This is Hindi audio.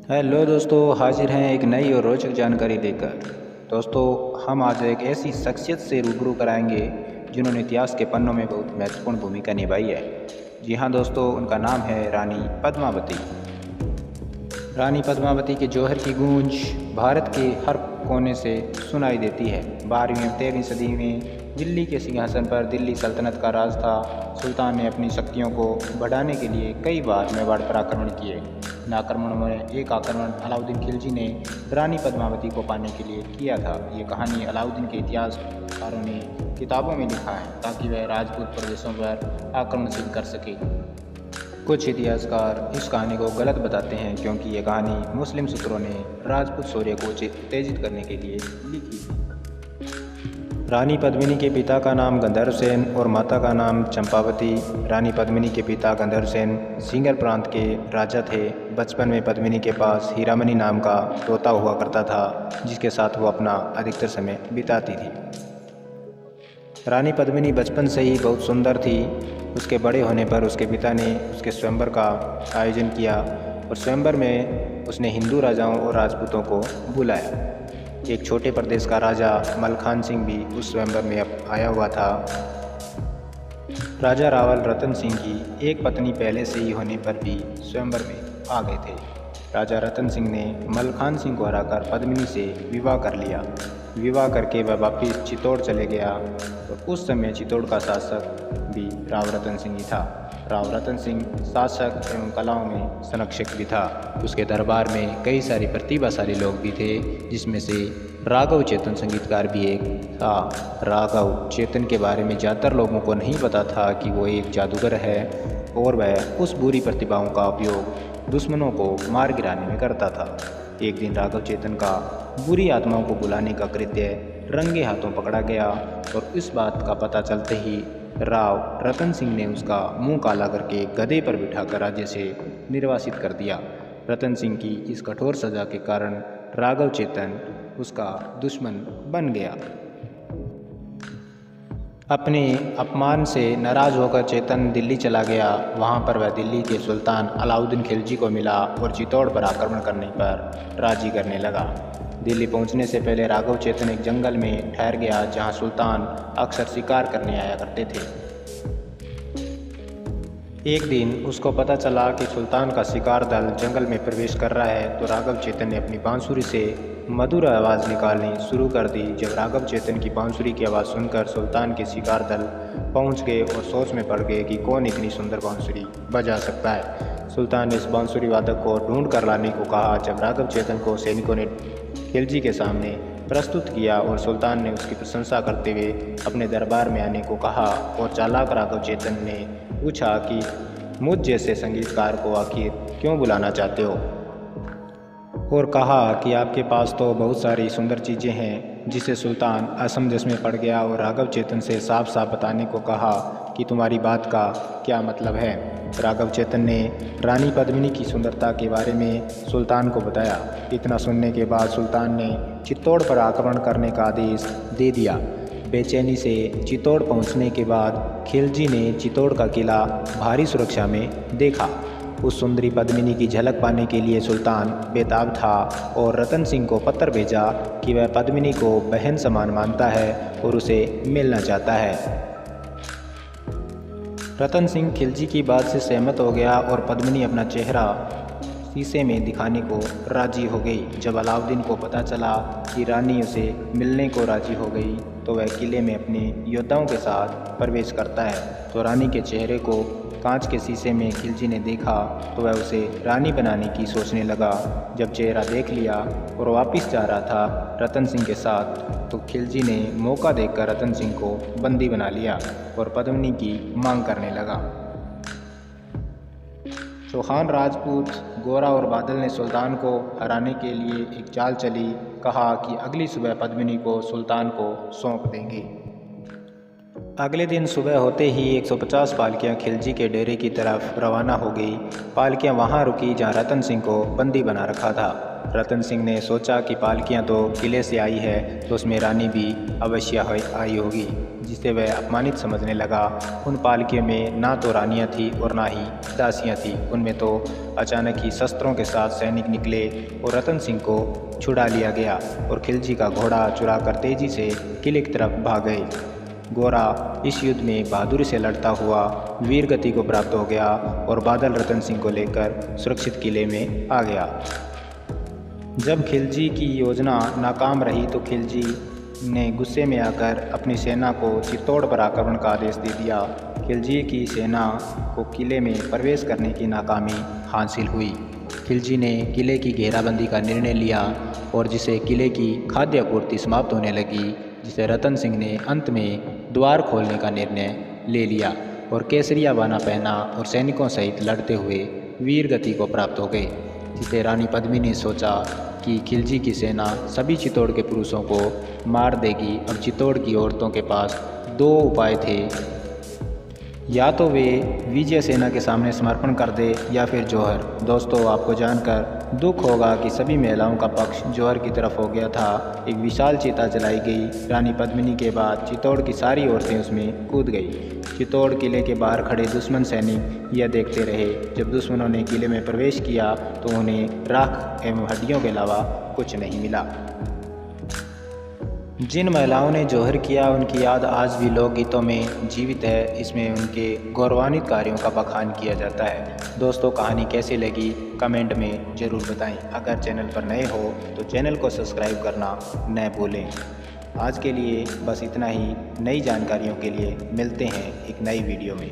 हेलो दोस्तों, हाजिर हैं एक नई और रोचक जानकारी लेकर। दोस्तों, हम आज एक ऐसी शख्सियत से रूबरू कराएंगे जिन्होंने इतिहास के पन्नों में बहुत महत्वपूर्ण भूमिका निभाई है। जी हाँ दोस्तों, उनका नाम है रानी पद्मावती। रानी पद्मावती के जौहर की गूंज भारत के हर कोने से सुनाई देती है। 12वीं और 13वीं सदी में दिल्ली के सिंहासन पर दिल्ली सल्तनत का राज था। सुल्तान ने अपनी शक्तियों को बढ़ाने के लिए कई बार मेवाड़ पर आक्रमण किए। इन आक्रमणों में एक आक्रमण अलाउद्दीन खिलजी ने रानी पद्मावती को पाने के लिए किया था। ये कहानी अलाउद्दीन के इतिहासकारों ने किताबों में लिखा है ताकि वह राजपूत प्रदेशों पर आक्रमण सिद्ध कर सके। कुछ इतिहासकार इस कहानी को गलत बताते हैं क्योंकि ये कहानी मुस्लिम सूत्रों ने राजपूत शौर्य को उत्तेजित करने के लिए लिखी थी। रानी पद्मिनी के पिता का नाम गंधर्व सेन और माता का नाम चंपावती। रानी पद्मिनी के पिता गंधर्व सेन सिंगर प्रांत के राजा थे। बचपन में पद्मिनी के पास हीरामणि नाम का तोता हुआ करता था जिसके साथ वो अपना अधिकतर समय बिताती थी। रानी पद्मिनी बचपन से ही बहुत सुंदर थी। उसके बड़े होने पर उसके पिता ने उसके स्वयंवर का आयोजन किया और स्वयंवर में उसने हिंदू राजाओं और राजपूतों को बुलाया। एक छोटे प्रदेश का राजा मलखान सिंह भी उस स्वयंवर में आया हुआ था। राजा रावल रतन सिंह की एक पत्नी पहले से ही होने पर भी स्वयंवर में आ गए थे। राजा रतन सिंह ने मलखान सिंह को हराकर पद्मिनी से विवाह कर लिया। विवाह करके वह वापिस चित्तौड़ चले गया और उस समय चित्तौड़ का शासक भी राव रतन सिंह ही था। राव रतन सिंह शासक एवं कलाओं में संरक्षक भी था। उसके दरबार में कई सारे प्रतिभाशाली लोग भी थे जिसमें से राघव चेतन संगीतकार भी एक था। राघव चेतन के बारे में ज़्यादातर लोगों को नहीं पता था कि वो एक जादूगर है और वह उस बुरी प्रतिभाओं का उपयोग दुश्मनों को मार गिराने में करता था। एक दिन राघव चेतन का बुरी आत्माओं को बुलाने का कृत्य रंगे हाथों पकड़ा गया और इस बात का पता चलते ही राव रतन सिंह ने उसका मुंह काला करके गधे पर बिठाकर राज्य से निर्वासित कर दिया। रतन सिंह की इस कठोर सजा के कारण राघव चेतन उसका दुश्मन बन गया। अपने अपमान से नाराज होकर चेतन दिल्ली चला गया। वहां पर वह दिल्ली के सुल्तान अलाउद्दीन खिलजी को मिला और चित्तौड़ पर आक्रमण करने पर राजी करने लगा। दिल्ली पहुंचने से पहले राघव चेतन एक जंगल में ठहर गया जहां सुल्तान अक्सर शिकार करने आया करते थे। एक दिन उसको पता चला कि सुल्तान का शिकार दल जंगल में प्रवेश कर रहा है तो राघव चेतन ने अपनी बांसुरी से मधुर आवाज़ निकालनी शुरू कर दी। जब राघव चेतन की बांसुरी की आवाज़ सुनकर सुल्तान के शिकार दल पहुंच गए और सोच में पड़ गए कि कौन इतनी सुंदर बांसुरी बजा सकता है। सुल्तान ने इस बांसुरी वादक को ढूंढ कर लाने को कहा। जब राघव चेतन को सैनिकों ने खिलजी के सामने प्रस्तुत किया और सुल्तान ने उसकी प्रशंसा करते हुए अपने दरबार में आने को कहा और चालाक राघव चेतन ने पूछा कि मुझ जैसे संगीतकार को आखिर क्यों बुलाना चाहते हो, और कहा कि आपके पास तो बहुत सारी सुंदर चीज़ें हैं। जिसे सुल्तान असमंजस में पड़ गया और राघव चेतन से साफ साफ बताने को कहा कि तुम्हारी बात का क्या मतलब है। राघव चेतन ने रानी पद्मिनी की सुंदरता के बारे में सुल्तान को बताया। इतना सुनने के बाद सुल्तान ने चित्तौड़ पर आक्रमण करने का आदेश दे दिया। बेचैनी से चित्तौड़ पहुंचने के बाद खिलजी ने चित्तौड़ का किला भारी सुरक्षा में देखा। उस सुंदरी पद्मिनी की झलक पाने के लिए सुल्तान बेताब था और रतन सिंह को पत्र भेजा कि वह पद्मिनी को बहन समान मानता है और उसे मिलना चाहता है। रतन सिंह खिलजी की बात से सहमत हो गया और पद्मिनी अपना चेहरा शीशे में दिखाने को राजी हो गई। जब अलाउद्दीन को पता चला कि रानी उसे मिलने को राजी हो गई तो वह किले में अपने योद्धाओं के साथ प्रवेश करता है। तो रानी के चेहरे को कांच के शीशे में खिलजी ने देखा तो वह उसे रानी बनाने की सोचने लगा। जब चेहरा देख लिया और वापस जा रहा था रतन सिंह के साथ तो खिलजी ने मौका देखकर रतन सिंह को बंदी बना लिया और पद्मिनी की मांग करने लगा। चौहान राजपूत गोरा और बादल ने सुल्तान को हराने के लिए एक चाल चली। कहा कि अगली सुबह पद्मिनी को सुल्तान को सौंप देंगे। अगले दिन सुबह होते ही 150 पालकियां खिलजी के डेरे की तरफ रवाना हो गई। पालकियां वहां रुकी जहां रतन सिंह को बंदी बना रखा था। रतन सिंह ने सोचा कि पालकियां तो किले से आई है तो उसमें रानी भी अवश्य आई होगी, जिसे वह अपमानित समझने लगा। उन पालकियों में ना तो रानियां थी और ना ही दासियां थी। उनमें तो अचानक ही शस्त्रों के साथ सैनिक निकले और रतन सिंह को छुड़ा लिया गया और खिलजी का घोड़ा चुराकर तेजी से किले की तरफ भाग गए। गोरा इस युद्ध में बहादुरी से लड़ता हुआ वीर गति को प्राप्त हो गया और बादल रतन सिंह को लेकर सुरक्षित किले में आ गया। जब खिलजी की योजना नाकाम रही तो खिलजी ने गुस्से में आकर अपनी सेना को चित्तौड़ पर आक्रमण का आदेश दे दिया। खिलजी की सेना को किले में प्रवेश करने की नाकामी हासिल हुई। खिलजी ने किले की घेराबंदी का निर्णय लिया और जिसे किले की खाद्य आपूर्ति समाप्त होने लगी, जिसे रतन सिंह ने अंत में द्वार खोलने का निर्णय ले लिया और केसरिया बाना पहना और सैनिकों सहित लड़ते हुए वीर गति को प्राप्त हो गए। जिसे रानी पद्मिनी ने सोचा कि खिलजी की सेना सभी चित्तौड़ के पुरुषों को मार देगी। अब चित्तौड़ की औरतों के पास दो उपाय थे, या तो वे विजय सेना के सामने समर्पण कर दे या फिर जौहर। दोस्तों, आपको जानकर दुख होगा कि सभी महिलाओं का पक्ष जौहर की तरफ हो गया था। एक विशाल चिता जलाई गई। रानी पद्मिनी के बाद चित्तौड़ की सारी औरतें उसमें कूद गई। चित्तौड़ किले के बाहर खड़े दुश्मन सैनिक यह देखते रहे। जब दुश्मनों ने किले में प्रवेश किया तो उन्हें राख एवं हड्डियों के अलावा कुछ नहीं मिला। जिन महिलाओं ने जौहर किया उनकी याद आज भी लोकगीतों में जीवित है। इसमें उनके गौरवान्वित कार्यों का बखान किया जाता है। दोस्तों, कहानी कैसी लगी कमेंट में ज़रूर बताएं। अगर चैनल पर नए हो तो चैनल को सब्सक्राइब करना न भूलें। आज के लिए बस इतना ही। नई जानकारियों के लिए मिलते हैं एक नई वीडियो में।